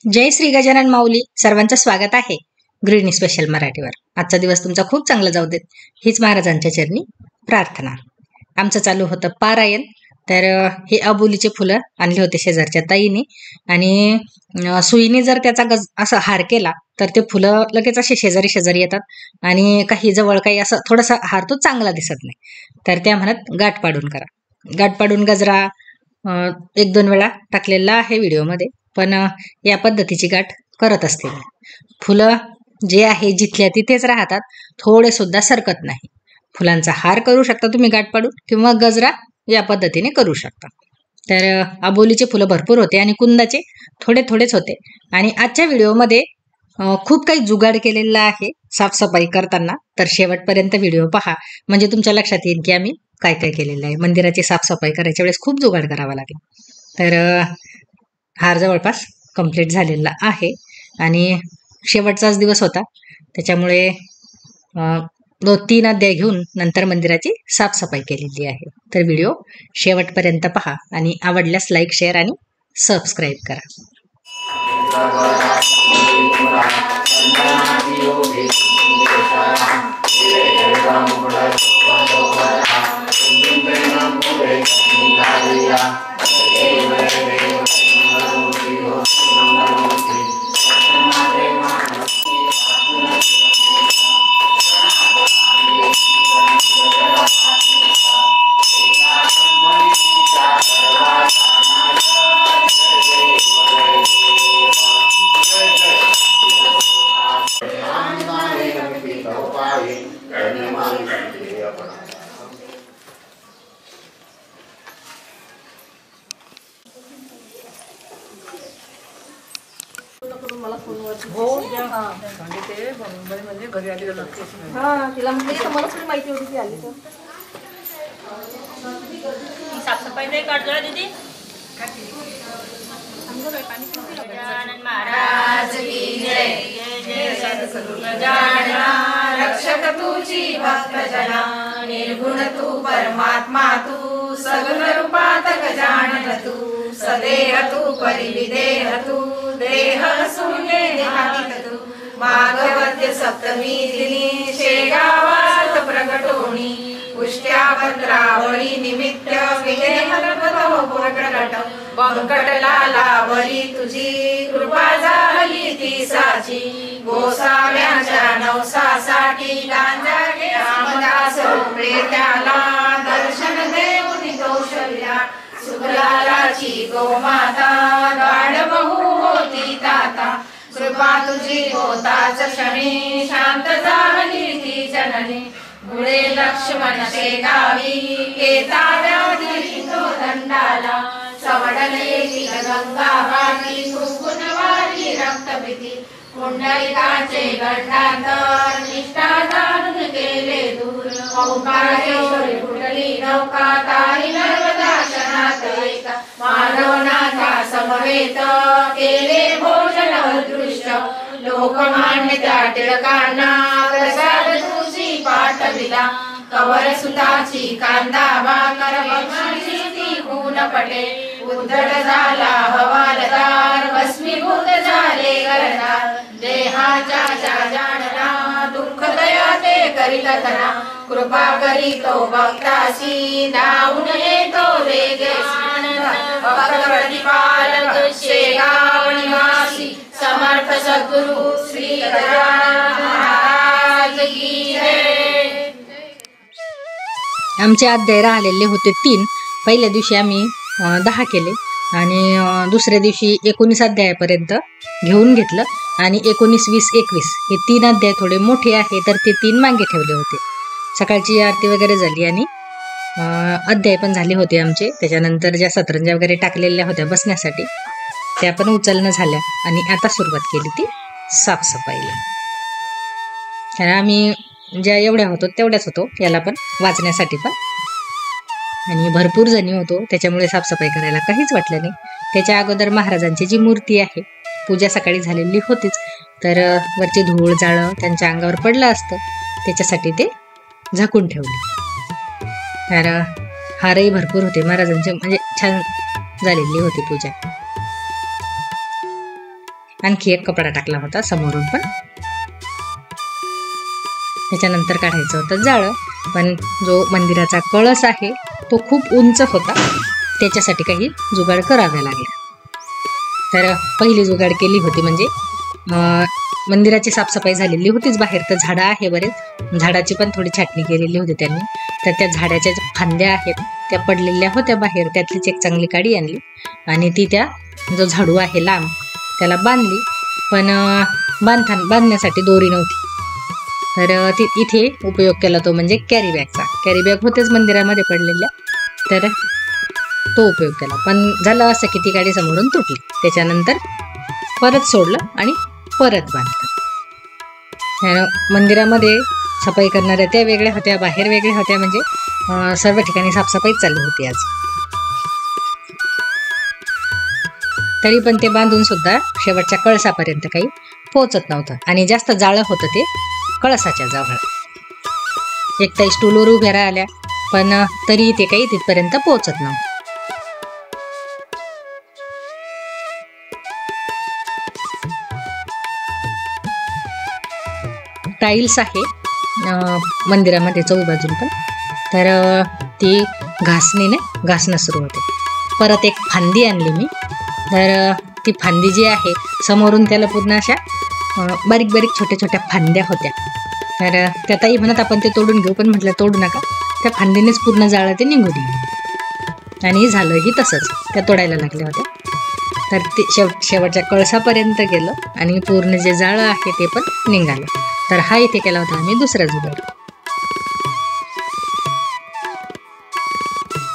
जय श्री गजानन माऊली. सर्वांचं स्वागत आहे गृहिणी स्पेशल मराठीवर. आजचा दिवस तुमचा खूप चांगला जाऊ देत हीच महाराजांच्या चरणी प्रार्थना. आमचं चालू होतं पारायण. तर हे अबोलीचे फुलं आणले होते शेजारच्या ताईने आणि सुईने जर त्याचा असा हार केला तर ते फुलं लगेच असे शेजारी शेजारी येतात आणि काही जवळ काही असं थोडासा हार तो चांगला दिसत नाही. तर त्या म्हणत गाठ पाडून करा. गाठ पाडून गजरा 1-2 वेळा टाकलेला आहे व्हिडिओमध्ये, पण या पद्धतीची गाठ करत असते. फुलं जे आहे जिथल्या तिथेच राहतात, थोडे सुद्धा सरकत नाही. फुलांचा हार करू शकता तुम्ही गाठ पाडून किंवा गजरा या पद्धतीने करू शकता. तर अबोलीचे फुलं भरपूर होते आणि कुंदाचे थोडे थोडेच होते. आणि आजच्या व्हिडिओमध्ये खूप काही जुगाड केलेला आहे साफसफाई करताना. तर शेवटपर्यंत व्हिडिओ पहा, म्हणजे तुमच्या लक्षात येईल की आम्ही काय काय केलेलं आहे. मंदिराची साफसफाई करायच्या वेळेस खूप जुगाड करावा लागेल. तर हार जवळपास कंप्लीट झालेला आहे आणि शेवटचाच दिवस होता, त्याच्यामुळे 2-3 अध्याय घेऊन नंतर मंदिराची साफसफाई केलेली आहे. तर व्हिडिओ शेवटपर्यंत पहा आणि आवडल्यास लाईक, शेअर आणि सबस्क्राईब करा. हो ते मुंबईमध्ये घरी आली तिला म्हटलं मला थोडी माहिती होती ती आली तर साफसफाई नाही काढतो दीदी. गजानन महाराज की जय. जय सद्गुरु गजानना, रक्षक तुझी भक्त जना, निर्गुण तू परमात्मा तू, सगुण रूपात गजानन तू, सदेह तू परिविदेह तू, देह शून्य देहातीत तू, भागवत सप्तमी दिनी शेगावात प्रगटोणी, पुष्ट्या भद्रावळी निमित्त प्रकट, बंकटला लावली तुझी कृपा झाली ती साची, गोसाव्याच्या नवसासाठी गांजा घे रामदास रोपे त्याला, दर्शन देऊन कौशल्या सुगलालाची गोमाता, गाढ बहु होती ताता, कृपा तुझी होताच क्षणी, शांत झाली ती जननी, मुळे लक्ष्मण शेगावी केता व्याधी तो दंडाला, सवडले ती गंगा वाटी कुंकुनवारी रक्तभीती, पुंडलिकाचे गंडांतर निष्ठा जाणून केले दूर, ओंकारेश्वरी फुटली नौका तारी नर्मदाशनात एका, मानवनाथा समवेत केले भोजन दृष्ट, लोकमान्य त्या टिळकांना प्रसाद तुझी पाठविला, कवर सुताची कांदा भाकर बक्षी ती खून पटे, उद्धट झाला हवालदार भस्मीभूत झाले घरदार, देहाच्या जाणना दुःख दया ते करीत तना, कृपा करीतो भक्तासी धावून येतो वेगेसी, प्रतिपालक शेगाव निवासी समर्थ सद्गुरु श्री गजानन महाराज की जय. आमचे अध्याय राहिलेले होते 3. पहिल्या दिवशी आम्ही 10 केले आणि दुसऱ्या दिवशी 19 अध्यायापर्यंत घेऊन घेतलं आणि 19, 20, 21 हे 3 अध्याय थोडे मोठे आहे, तर ते 3 मागे ठेवले होते. सकाळची आरती वगैरे झाली आणि अध्याय पण झाले होते आमचे. त्याच्यानंतर ज्या सतरंज्या वगैरे टाकलेल्या होत्या बसण्यासाठी त्या पण उचलणं झाल्या आणि आता सुरुवात केली ती साफसफाईला. कारण आम्ही ज्या एवढ्या होतो तेवढ्याच होतो, याला पण वाचण्यासाठी पण, आणि भरपूर जणी होतो त्याच्यामुळे साफसफाई करायला काहीच वाटलं नाही. त्याच्या अगोदर महाराजांची जी मूर्ती आहे, पूजा सकाळी झालेली होतीच, तर वरची धूळ जाळं त्यांच्या अंगावर पडलं असतं, त्याच्यासाठी ते झाकून ठेवले. तर हारही भरपूर होते महाराजांचे, म्हणजे छान झालेली होती पूजा. आणखी एक कपडा टाकला होता समोरून पण. त्याच्यानंतर काढायचं होतं जाळं, पण जो मंदिराचा कळस आहे तो खूप उंच होता, त्याच्यासाठी काही जुगाड कराव्या लागल्या. तर पहिली जुगाड केली होती म्हणजे मंदिराची साफसफाई झालेली होतीच, बाहेर तर झाडं आहे बरेच, झाडाची पण थोडी छाटणी केलेली होती त्यांनी. तर त्या झाडाच्या फांद्या आहेत त्या पडलेल्या होत्या बाहेर, त्यातलीच एक चांगली काडी आणली आणि ती त्या जो झाडू आहे लांब त्याला बांधली, पण बांधण्यासाठी दोरी नव्हती. तर इथे उपयोग केला तो म्हणजे कॅरी बॅगचा. कॅरी बॅग होतेच मंदिरामध्ये पडलेल्या, तर तो उपयोग केला. पण झालं असं की ती गाडी समोरून तुटली. त्याच्यानंतर परत सोडलं आणि परत बांधलं. मंदिरामध्ये सफाई करणाऱ्या त्या वेगळ्या होत्या, बाहेर वेगळ्या होत्या, म्हणजे सर्व ठिकाणी साफसफाईच चालू होती आज. तरी पण ते बांधून सुद्धा शेवटच्या कळसापर्यंत काही पोहोचत नव्हतं आणि जास्त जाळं होतं ते कळसाच्या जवळ. एक ताई स्टूलवर उभ्या राहिल्या, पण तरी ते काही तिथपर्यंत पोहोचत नव्हतं. टाईल्स आहे मंदिरामध्ये चौबाजून पण, तर ती घासणं सुरू होते. परत एक फांदी आणली मी, तर ती फांदी जी आहे समोरून त्याला पूर्ण अशा बारीक बारीक छोट्या छोट्या फांद्या होत्या. तर त्या ताई म्हणत आपण ते तोडून घेऊ, पण म्हटलं तोडू नका, त्या फांदीनेच पूर्ण जाळं ते निघू दिलं. आणि झालंही तसंच, त्या तोडायला लागल्या होत्या. तर ते शेवटच्या कळसापर्यंत गेलं आणि पूर्ण जे जाळं आहे ते पण निघालं. तर हा इथे केला होता आम्ही दुसरा जुगाड.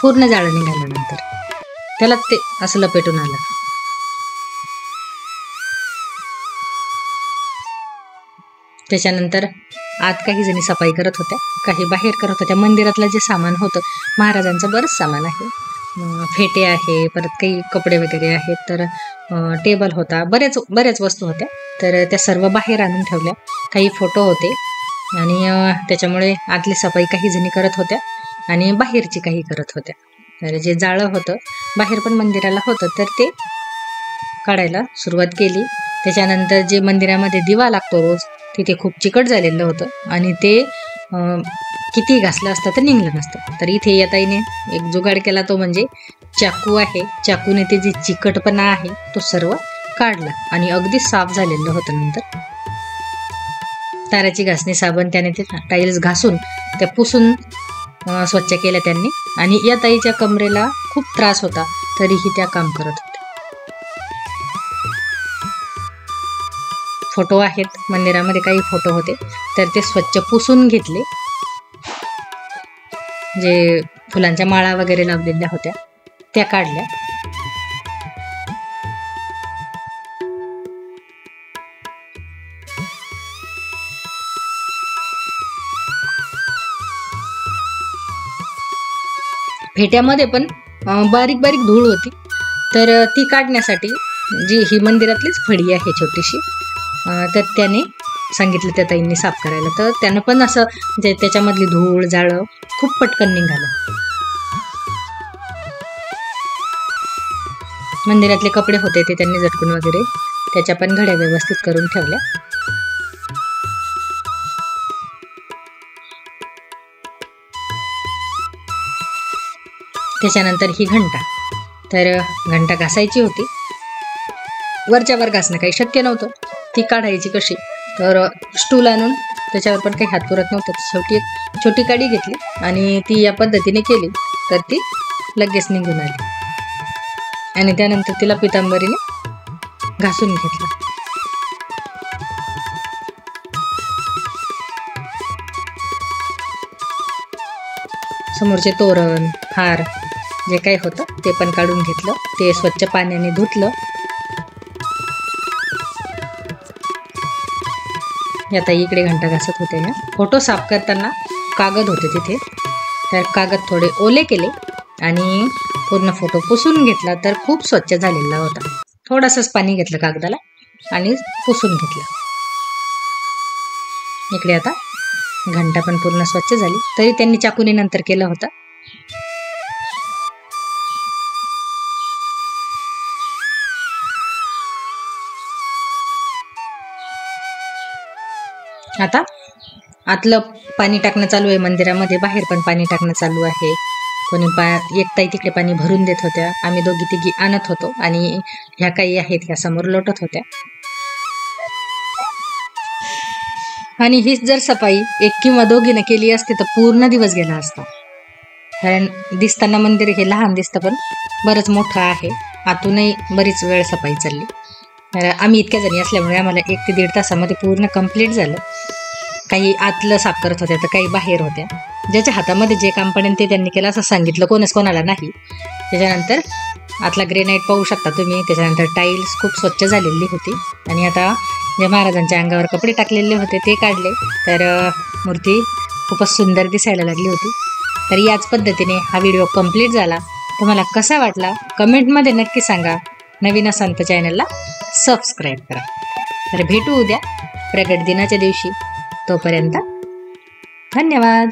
पूर्ण जाळं निघाल्यानंतर त्याला ते असं लपेटून आलं. त्याच्यानंतर आत काही जणी सफाई करत होत्या, काही बाहेर करत होत्या. मंदिरातलं जे सामान होतं, महाराजांचं बरंच सामान आहे, फेटे आहे, परत काही कपडे वगैरे आहेत, तर टेबल होता, बऱ्याच वस्तू होत्या. तर त्या सर्व बाहेर आणून ठेवल्या. काही फोटो होते आणि त्याच्यामुळे आतली सफाई काही जणी करत होत्या आणि बाहेरची काही करत होत्या. तर जे जाळं होतं बाहेर पण मंदिराला होतं, तर ते काढायला सुरुवात केली. त्याच्यानंतर जे मंदिरामध्ये दिवा लागतो रोज, तिथे खूप चिकट झालेलं होतं आणि ते किती घासलं असतं तर निघलं नसतं. तर इथे या ताईने एक जुगाड केला, तो म्हणजे चाकू आहे. चाकूने ते जे चिकटपणा आहे तो सर्व काढला आणि अगदी साफ झालेलं होतं. नंतर ताराची घासणी साबण त्याने ते टाईल्स घासून त्या पुसून स्वच्छ केल्या त्यांनी. आणि या ताईच्या कमरेला खूप त्रास होता, तरीही त्या काम करत होत्या. फोटो आहेत मंदिरामध्ये, काही फोटो होते, तर ते स्वच्छ पुसून घेतले. जे फुलांच्या माळा वगैरे लावलेल्या होत्या त्या काढल्या. फेट्यामध्ये पण बारीक बारीक धूळ होती, तर ती काढण्यासाठी जी ही मंदिरातलीच फळी आहे छोटीशी, तर त्याने सांगितलं त्या ताईंनी साफ करायला. तर त्यानं पण असं जे त्याच्यामधली धूळ जाळं खूप पटकन निघालं. मंदिरातले कपडे होते ते त्यांनी झटकून वगैरे त्याच्या पण घड्या व्यवस्थित करून ठेवल्या. त्याच्यानंतर ही घंटा, तर घंटा घासायची होती. वरच्यावर घासणं काही शक्य नव्हतं, ती काढायची कशी, तर स्टूल आणून त्याच्यावर पण काही हात पुरत नव्हतं. शेवटी एक छोटी काडी घेतली आणि ती या पद्धतीने केली, तर ती लगेच निघून आली. आणि त्यानंतर तिला पितांबरीने घासून घेतलं. समोरचे तोरण हार जे काही होतं ते पण काढून घेतलं, ते स्वच्छ पाण्याने धुतलं. आता इकडे घंटा घासत होते ना. फोटो साफ करताना कागद होते तिथे, तर कागद थोडे ओले केले आणि पूर्ण फोटो पुसून घेतला, तर खूप स्वच्छ झालेला होता. थोडंसंच पाणी घेतलं कागदाला आणि पुसून घेतलं. इकडे आता घंटा पण पूर्ण स्वच्छ झाली, तरी त्यांनी चाकूने नंतर केलं होतं. आता आतलं पाणी टाकणं चालू आहे मंदिरामध्ये, बाहेर पण पाणी टाकणं चालू आहे. कोणी एक ताई तिकडे पाणी भरून देत होत्या, आम्ही दोघी तिघी आणत होतो आणि ह्या काही आहेत ह्या समोर लोटत होत्या. आणि हीच जर सफाई एक किंवा दोघीनं केली असती तर पूर्ण दिवस गेला असता. कारण दिसताना मंदिर हे लहान दिसतं पण बरंच मोठं आहे. आतूनही बरीच वेळ सफाई चालली. तर आम्ही इतक्या जणी असल्यामुळे आम्हाला 1 ते 1.5 तासामध्ये पूर्ण कंप्लीट झालं. काही आतलं साफ करत होत्या तर काही बाहेर होत्या. ज्याच्या हातामध्ये जे काम पडेल ते त्यांनी केलं असं सांगितलं, कोणच कोणाला नाही. त्याच्यानंतर आतला ग्रेनाईट पाहू शकता तुम्ही. त्याच्यानंतर टाईल्स खूप स्वच्छ झालेली होती. आणि आता जे महाराजांच्या अंगावर कपडे टाकलेले होते ते काढले, तर मूर्ती खूपच सुंदर दिसायला लागली होती. तर याच पद्धतीने हा व्हिडिओ कंप्लीट झाला. तुम्हाला कसा वाटला कमेंटमध्ये नक्की सांगा. नवीन असाल तर चॅनलला सबस्क्राईब करा. तर भेटू उद्या प्रगट दिनाच्या दिवशी. तोपर्यंत धन्यवाद.